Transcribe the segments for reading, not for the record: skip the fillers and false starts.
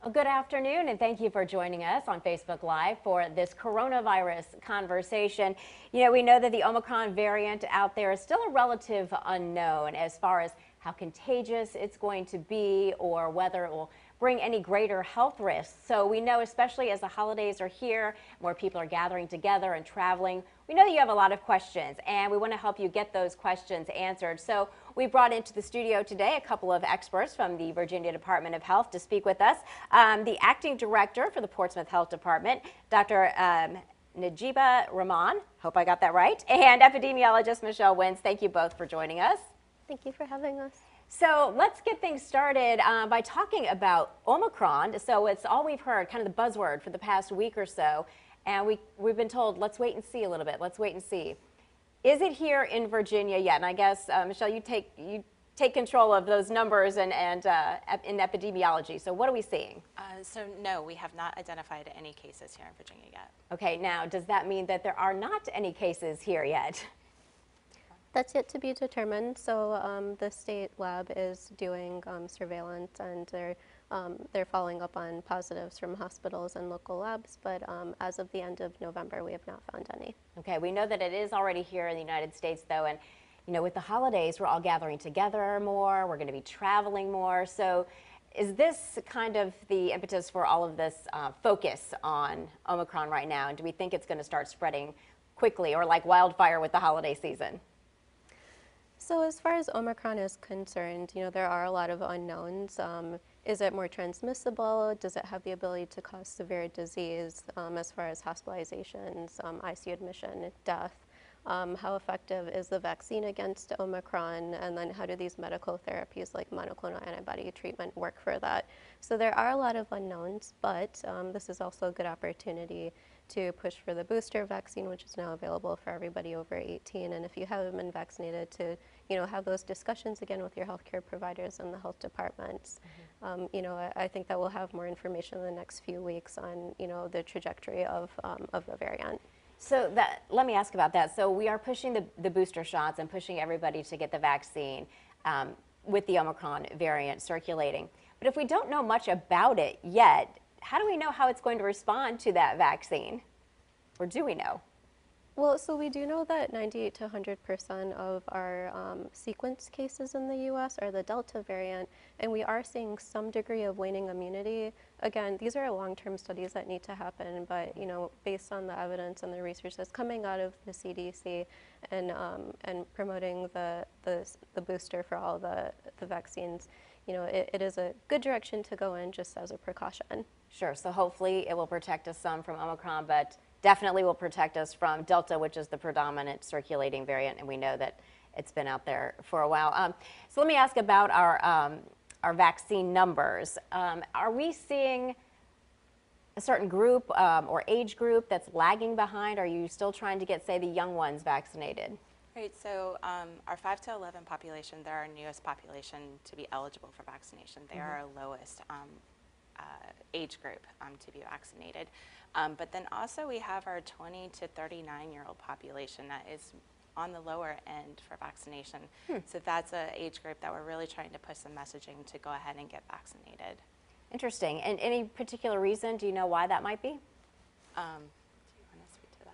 Well, good afternoon, and thank you for joining us on Facebook Live for this coronavirus conversation. We know that the Omicron variant out there is still a relative unknown as far as how contagious it's going to be or whether it will bring any greater health risks. So we know, especially as the holidays are here, more people are gathering together and traveling. We know that you have a lot of questions, and we want to help you get those questions answered. So we brought into the studio today a couple of experts from the Virginia Department of Health to speak with us. The acting director for the Portsmouth Health Department, Dr. Najiba Rahman, hope I got that right, and epidemiologist Michelle Wins. Thank you both for joining us. Thank you for having us. So let's get things started by talking about Omicron. So it's all we've heard, kind of the buzzword for the past week or so. And we've been told, let's wait and see a little bit. Let's wait and see. Is it here in Virginia yet? And I guess, Michelle, you take control of those numbers and in epidemiology. So what are we seeing? So no, we have not identified any cases here in Virginia yet. Okay, now does that mean that there are not any cases here yet? That's yet to be determined. So the state lab is doing surveillance, and they're following up on positives from hospitals and local labs. But as of the end of November, we have not found any. Okay, we know that it is already here in the United States, though, and with the holidays, we're all gathering together more. We're going to be traveling more. So, is this kind of the impetus for all of this focus on Omicron right now? And do we think it's going to start spreading quickly, or like wildfire with the holiday season? So as far as Omicron is concerned, there are a lot of unknowns. Is it more transmissible? Does it have the ability to cause severe disease as far as hospitalizations, ICU admission, death? How effective is the vaccine against Omicron? And then how do these medical therapies like monoclonal antibody treatment work for that? So there are a lot of unknowns, but this is also a good opportunity to push for the booster vaccine, which is now available for everybody over 18. And if you haven't been vaccinated, to have those discussions again with your healthcare providers and the health departments. I think that we'll have more information in the next few weeks on the trajectory of the variant. So let me ask about that. So we are pushing the booster shots and pushing everybody to get the vaccine with the Omicron variant circulating. But if we don't know much about it yet, how do we know how it's going to respond to that vaccine? Or do we know? Well, so we do know that 98 to 100% of our sequence cases in the U.S. are the Delta variant, and we are seeing some degree of waning immunity. Again, these are long-term studies that need to happen, but based on the evidence and the research that's coming out of the CDC and promoting the booster for all the vaccines, it is a good direction to go in just as a precaution. Sure, so hopefully it will protect us some from Omicron, but definitely will protect us from Delta, which is the predominant circulating variant, and we know that it's been out there for a while. So let me ask about our vaccine numbers. Are we seeing a certain group or age group that's lagging behind? Are you still trying to get, say, the young ones vaccinated? Right, so our 5 to 11 population, they're our newest population to be eligible for vaccination. They are our lowest age group to be vaccinated. But then also we have our 20 to 39-year-old population that is on the lower end for vaccination. So that's an age group that we're really trying to push some messaging to go ahead and get vaccinated. Interesting. And any particular reason? Do you know why that might be? Do you want to speak to that?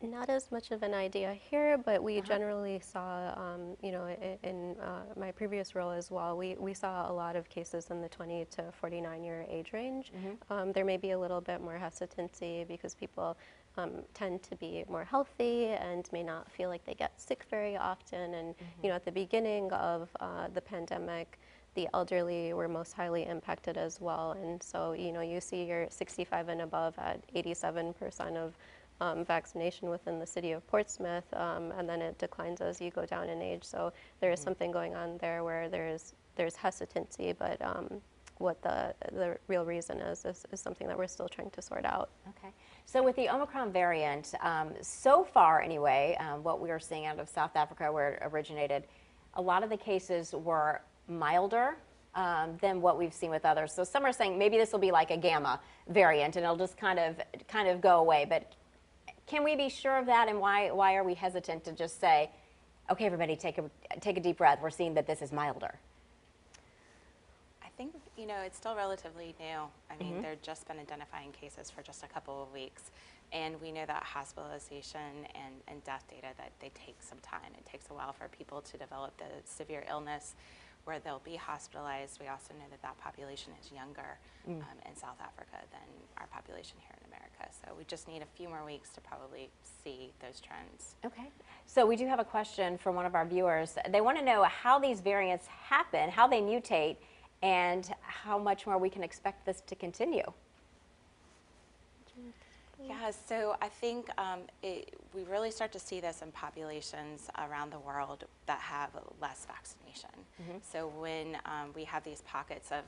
Not as much of an idea here, but we generally saw, in my previous role as well, we saw a lot of cases in the 20 to 49-year age range. There may be a little bit more hesitancy because people tend to be more healthy and may not feel like they get sick very often. And, at the beginning of the pandemic, the elderly were most highly impacted as well. And so, you see your 65 and above at 87% of vaccination within the city of Portsmouth, and then it declines as you go down in age. So there is something going on there where there's hesitancy, but what the real reason is something that we're still trying to sort out. Okay. So with the Omicron variant, so far anyway, what we are seeing out of South Africa where it originated, a lot of the cases were milder than what we've seen with others. So some are saying maybe this will be like a gamma variant and it'll just kind of go away. But can we be sure of that, and why are we hesitant to just say, okay, everybody take a deep breath, we're seeing that this is milder? I think, it's still relatively new. I mean, they've just been identifying cases for just a couple of weeks. And we know that hospitalization and death data, that they take some time. It takes a while for people to develop the severe illness where they'll be hospitalized. We also know that that population is younger in South Africa than our population here in America. So we just need a few more weeks to probably see those trends. Okay. So we do have a question from one of our viewers. They want to know how these variants happen, how they mutate, and how much more we can expect this to continue. Yeah, so I think we really start to see this in populations around the world that have less vaccination. So when we have these pockets of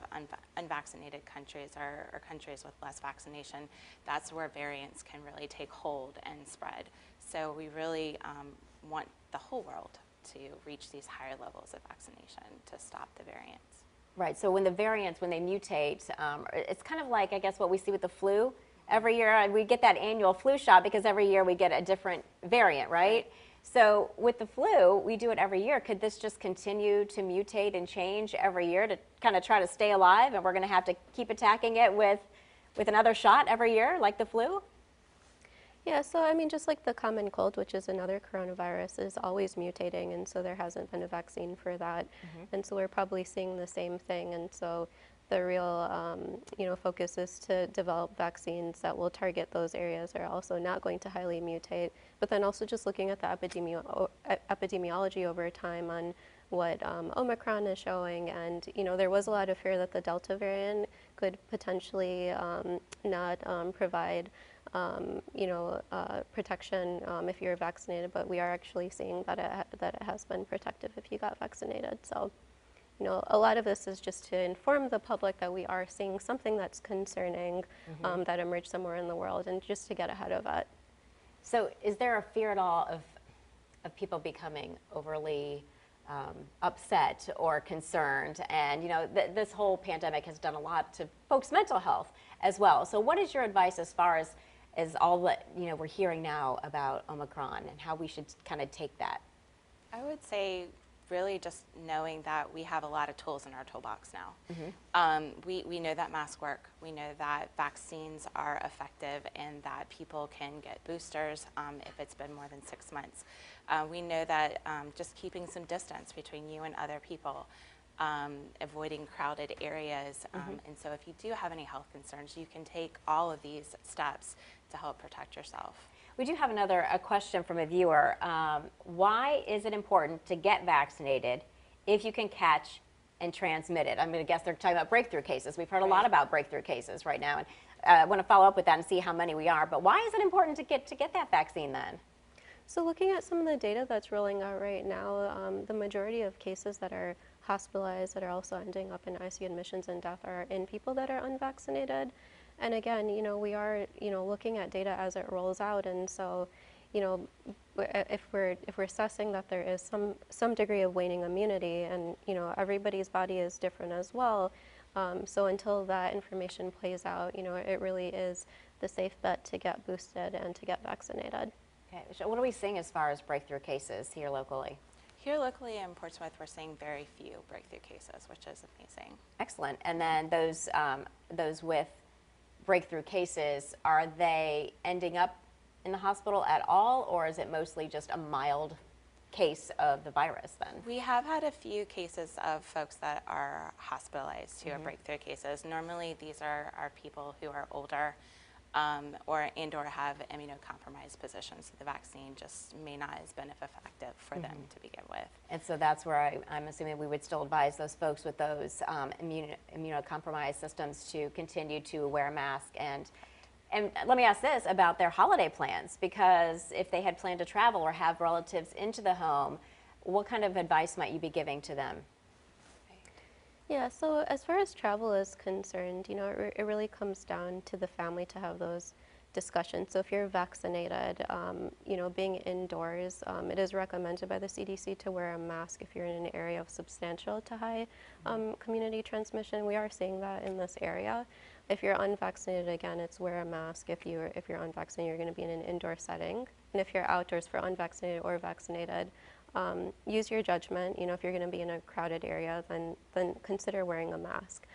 unvaccinated countries or countries with less vaccination, that's where variants can really take hold and spread. So we really want the whole world to reach these higher levels of vaccination to stop the variants. Right, so when the variants, when they mutate, it's kind of like, I guess, what we see with the flu. Every year we get that annual flu shot because every year we get a different variant, right? So with the flu, we do it every year. Could this just continue to mutate and change every year to kind of try to stay alive, and we're going to have to keep attacking it with another shot every year like the flu? Yeah, so I mean, just like the common cold, which is another coronavirus, is always mutating, and so there hasn't been a vaccine for that. And so we're probably seeing the same thing. And so the real focus is to develop vaccines that will target those areas that are also not going to highly mutate, but then also just looking at the epidemiology over time on what Omicron is showing. And there was a lot of fear that the Delta variant could potentially not provide protection if you're vaccinated, but we are actually seeing that it has been protective if you got vaccinated. So a lot of this is just to inform the public that we are seeing something that's concerning that emerged somewhere in the world, and just to get ahead of it. So is there a fear at all of people becoming overly upset or concerned? And this whole pandemic has done a lot to folks' mental health as well. So what is your advice as far as all that we're hearing now about Omicron and how we should kind of take that? I would say really just knowing that we have a lot of tools in our toolbox now. We know that masks work. We know that vaccines are effective and that people can get boosters if it's been more than 6 months. We know that just keeping some distance between you and other people, avoiding crowded areas. And so if you do have any health concerns, you can take all of these steps to help protect yourself. We do have a question from a viewer. Why is it important to get vaccinated if you can catch and transmit it? I'm going to guess they're talking about breakthrough cases. We've heard a lot about breakthrough cases right now, and I want to follow up with that and see how many we are. But why is it important to get that vaccine then? So looking at some of the data that's rolling out right now, the majority of cases that are hospitalized that are also ending up in ICU admissions and death are in people that are unvaccinated. And again, we are, looking at data as it rolls out, and so, if we're assessing that there is some degree of waning immunity, and everybody's body is different as well, so until that information plays out, it really is the safe bet to get boosted and to get vaccinated. Okay, so what are we seeing as far as breakthrough cases here locally? Here locally in Portsmouth, we're seeing very few breakthrough cases, which is amazing. Excellent. And then those with breakthrough cases, are they ending up in the hospital at all, or is it mostly just a mild case of the virus then? We have had a few cases of folks that are hospitalized who are breakthrough cases. Normally these are people who are older or have immunocompromised positions. So the vaccine just may not have been effective for them to begin with. And so that's where I'm assuming we would still advise those folks with those immunocompromised systems to continue to wear a mask. And let me ask this about their holiday plans, because if they had planned to travel or have relatives into the home, what kind of advice might you be giving to them? Yeah, so as far as travel is concerned, it really comes down to the family to have those discussions. So if you're vaccinated, being indoors, it is recommended by the CDC to wear a mask if you're in an area of substantial to high community transmission. We are seeing that in this area. If you're unvaccinated, again, it's wear a mask. If you're unvaccinated, you're going to be in an indoor setting. And if you're outdoors for unvaccinated or vaccinated, use your judgment. If you're going to be in a crowded area, then consider wearing a mask.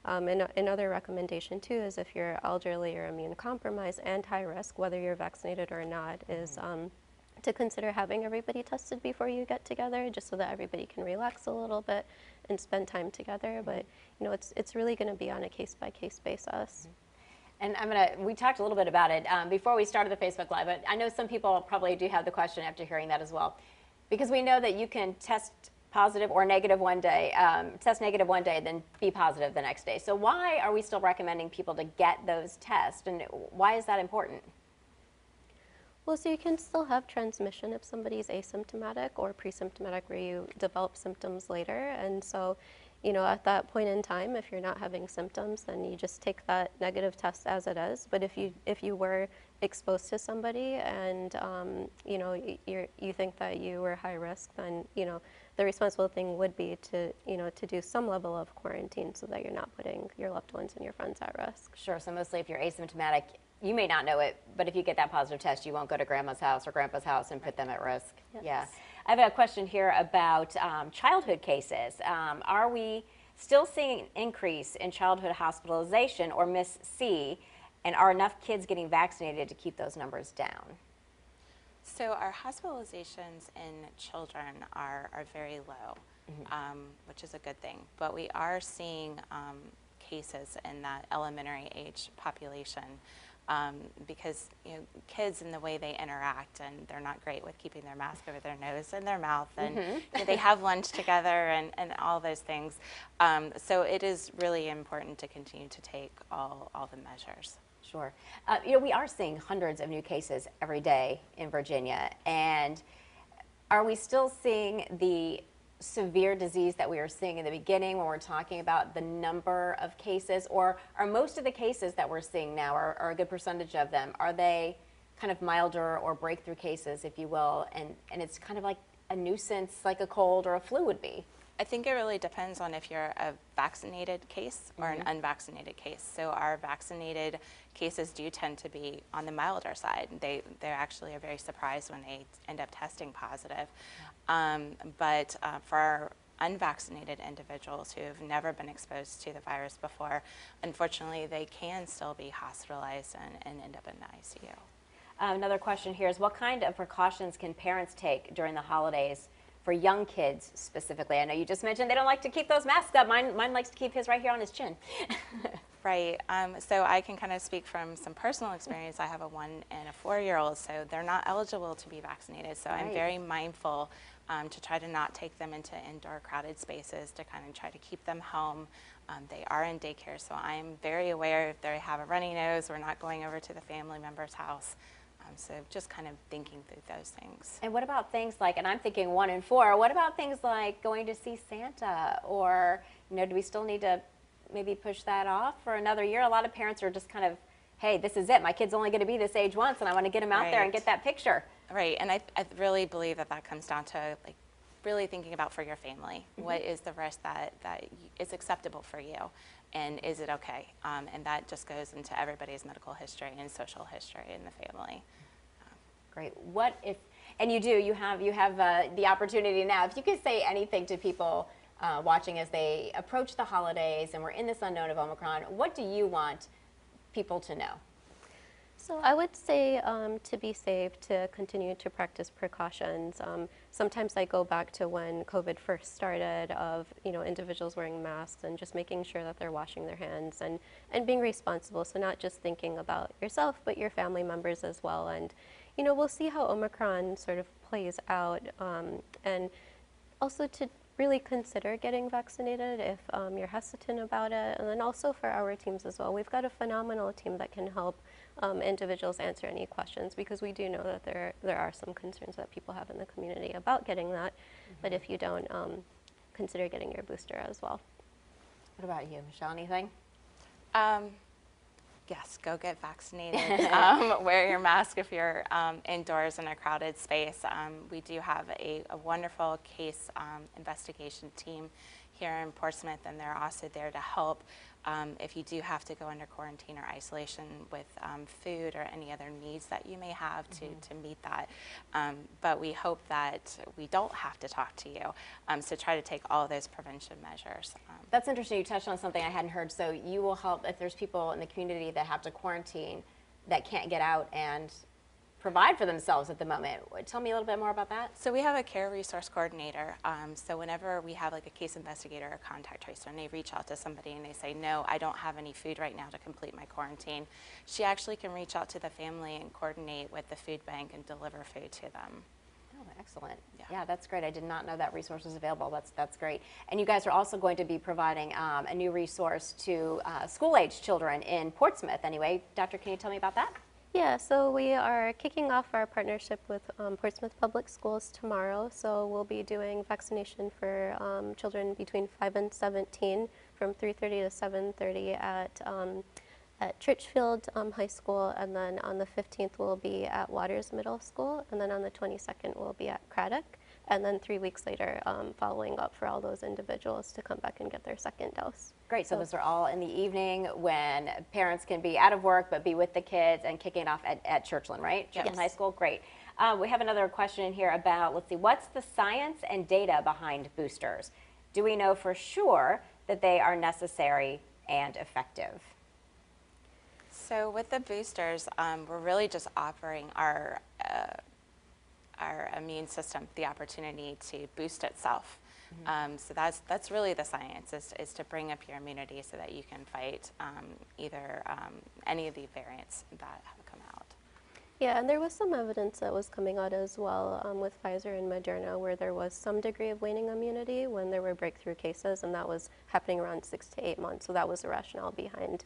And another recommendation too is if you're elderly or immune compromised and high risk, whether you're vaccinated or not, is to consider having everybody tested before you get together, just so that everybody can relax a little bit and spend time together. But you know, it's really going to be on a case-by-case basis. And we talked a little bit about it before we started the Facebook Live, but I know some people probably do have the question after hearing that as well. Because we know that you can test positive or negative one day, test negative one day, then be positive the next day. So why are we still recommending people to get those tests, and why is that important? Well, so you can still have transmission if somebody's asymptomatic or pre-symptomatic where you develop symptoms later. And so, you know, at that point in time, if you're not having symptoms, then you just take that negative test as it is. But if you were exposed to somebody and, you know, you think that you were high risk, then, you know, the responsible thing would be to, you know, to do some level of quarantine so that you're not putting your loved ones and your friends at risk. Sure, so mostly if you're asymptomatic, you may not know it, but if you get that positive test, you won't go to grandma's house or grandpa's house and put them at risk. Yes. Yeah. I have a question here about childhood cases. Are we still seeing an increase in childhood hospitalization, or Miss C, and are enough kids getting vaccinated to keep those numbers down? So our hospitalizations in children are very low, which is a good thing. But we are seeing cases in that elementary age population because, you know, kids and the way they interact, and they're not great with keeping their mask over their nose and their mouth, and you know, they have lunch together and all those things. So it is really important to continue to take all the measures. Sure. You know, we are seeing hundreds of new cases every day in Virginia, and are we still seeing the severe disease that we were seeing in the beginning when we're talking about the number of cases, or are most of the cases that we're seeing now, or a good percentage of them, are they kind of milder or breakthrough cases, if you will, and it's kind of like a nuisance like a cold or a flu would be? I think it really depends on if you're a vaccinated case or an unvaccinated case. So our vaccinated cases do tend to be on the milder side. They actually are very surprised when they end up testing positive. But for our unvaccinated individuals who have never been exposed to the virus before, unfortunately, they can still be hospitalized and end up in the ICU. Another question here is, what kind of precautions can parents take during the holidays for young kids specifically? I know you just mentioned they don't like to keep those masks up. Mine likes to keep his right here on his chin. Right. So I can kind of speak from some personal experience. I have a 1 and a 4-year-old, so they're not eligible to be vaccinated. So I'm very mindful to try to not take them into indoor crowded spaces, to kind of try to keep them home. They are in daycare, so I'm very aware if they have a runny nose, we're not going over to the family member's house. So just kind of thinking through those things. And what about things like, and I'm thinking 1 and 4, what about things like going to see Santa, or, you know, do we still need to maybe push that off for another year? A lot of parents are just kind of, hey, this is it. My kid's only going to be this age once, and I want to get him out there and get that picture. Right, and I really believe that comes down to, like, really thinking about for your family. What is the risk that is acceptable for you, and is it okay? And that just goes into everybody's medical history and social history in the family. Great. What if, and you have the opportunity now, if you could say anything to people watching as they approach the holidays and we're in this unknown of Omicron, what do you want people to know? So I would say to be safe, to continue to practice precautions. Sometimes I go back to when COVID first started, of, you know, individuals wearing masks and just making sure that they're washing their hands and being responsible. So not just thinking about yourself, but your family members as well. And, you know, we'll see how Omicron sort of plays out, and also to really consider getting vaccinated if you're hesitant about it. And then also for our teams as well, we've got a phenomenal team that can help individuals answer any questions, because we do know that there are some concerns that people have in the community about getting that. But if you don't, consider getting your booster as well. What about you, Michelle? Anything? Yes, go get vaccinated. Wear your mask if you're indoors in a crowded space. We do have a wonderful case investigation team here in Portsmouth, and they're also there to help if you do have to go under quarantine or isolation with food or any other needs that you may have to meet that. But we hope that we don't have to talk to you. So try to take all of those prevention measures. That's interesting. You touched on something I hadn't heard. So you will help if there's people in the community that have to quarantine that can't get out and provide for themselves at the moment. Tell me a little bit more about that. So we have a care resource coordinator. So whenever we have like a case investigator or contact tracer and they reach out to somebody and they say, no, I don't have any food right now to complete my quarantine, she actually can reach out to the family and coordinate with the food bank and deliver food to them. Oh, excellent. Yeah. Yeah, that's great. I did not know that resource was available. That's great. And you guys are also going to be providing a new resource to school-age children in Portsmouth anyway. Doctor, can you tell me about that? Yeah, so we are kicking off our partnership with Portsmouth Public Schools tomorrow. So we'll be doing vaccination for children between 5 and 17 from 3:30 to 7:30 at Churchfield High School, and then on the 15th we'll be at Waters Middle School, and then on the 22nd we'll be at Craddock, and then 3 weeks later following up for all those individuals to come back and get their second dose. Great, so those are all in the evening when parents can be out of work but be with the kids and kicking it off at Churchland, right? Yes. Churchland High School, great. We have another question in here about, let's see, what's the science and data behind boosters? Do we know for sure that they are necessary and effective? So with the boosters, we're really just offering our immune system the opportunity to boost itself. So that's really the science, is to bring up your immunity so that you can fight either any of the variants that have come out. Yeah, and there was some evidence that was coming out as well with Pfizer and Moderna, where there was some degree of waning immunity when there were breakthrough cases, and that was happening around 6 to 8 months. So that was the rationale behind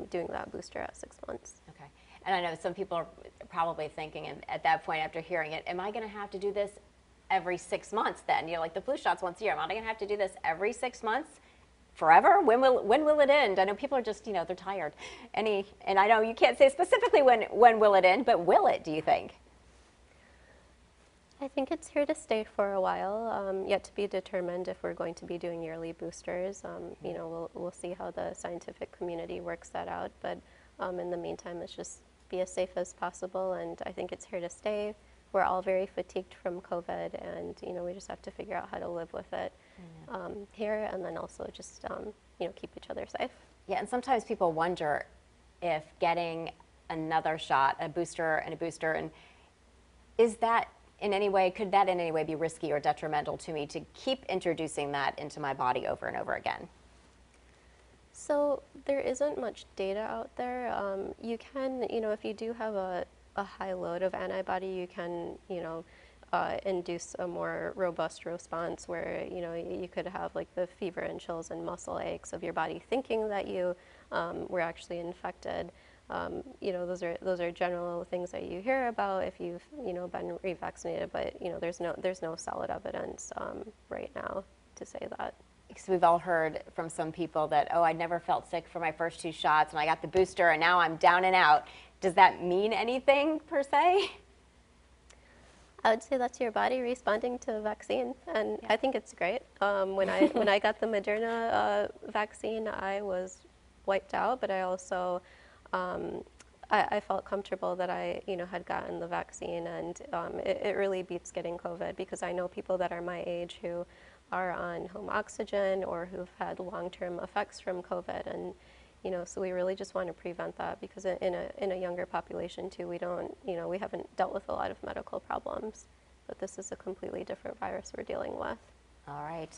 doing that booster at 6 months. Okay. And I know some people are probably thinking, and at that point after hearing it, am I going to have to do this every 6 months then? You know, like the flu shots once a year. Am I going to have to do this every 6 months? Forever? When will it end? I know people are just, you know, they're tired. And I know you can't say specifically when will it end, but will it, do you think? I think it's here to stay for a while, yet to be determined if we're going to be doing yearly boosters. You know, we'll see how the scientific community works that out, but in the meantime, let's just be as safe as possible, and I think it's here to stay. We're all very fatigued from COVID, and you know, we just have to figure out how to live with it here, and then also just you know, keep each other safe. Yeah, and sometimes people wonder if getting another shot, a booster, and is that in any way, could that in any way be risky or detrimental to me to keep introducing that into my body over and over again? So there isn't much data out there. You can, you know, if you do have a high load of antibody, you can, you know, induce a more robust response where, you know, you could have like the fever and chills and muscle aches of your body thinking that you were actually infected. You know, those are general things that you hear about if you've, you know, been revaccinated, but you know, there's no solid evidence right now to say that. Because we've all heard from some people that, oh, I never felt sick for my first 2 shots and I got the booster and now I'm down and out. Does that mean anything per se? I would say that's your body responding to a vaccine, and I think it's great. When I got the Moderna vaccine, I was wiped out, but I also I felt comfortable that I, you know, had gotten the vaccine, and it really beats getting COVID, because I know people that are my age who are on home oxygen or who've had long-term effects from COVID, and you know, so we really just want to prevent that, because in a younger population too, we don't, you know, we haven't dealt with a lot of medical problems, but this is a completely different virus we're dealing with. All right.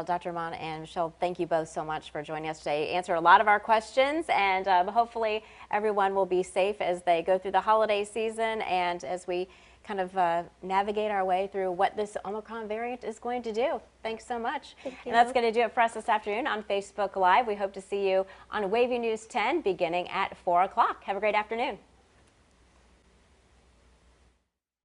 Dr. Rahman and Michelle, thank you both so much for joining us today. Answer a lot of our questions, and hopefully everyone will be safe as they go through the holiday season and as we kind of navigate our way through what this Omicron variant is going to do. Thanks so much. Thank you. And that's going to do it for us this afternoon on Facebook Live. We hope to see you on WAVY News 10 beginning at 4 o'clock. Have a great afternoon.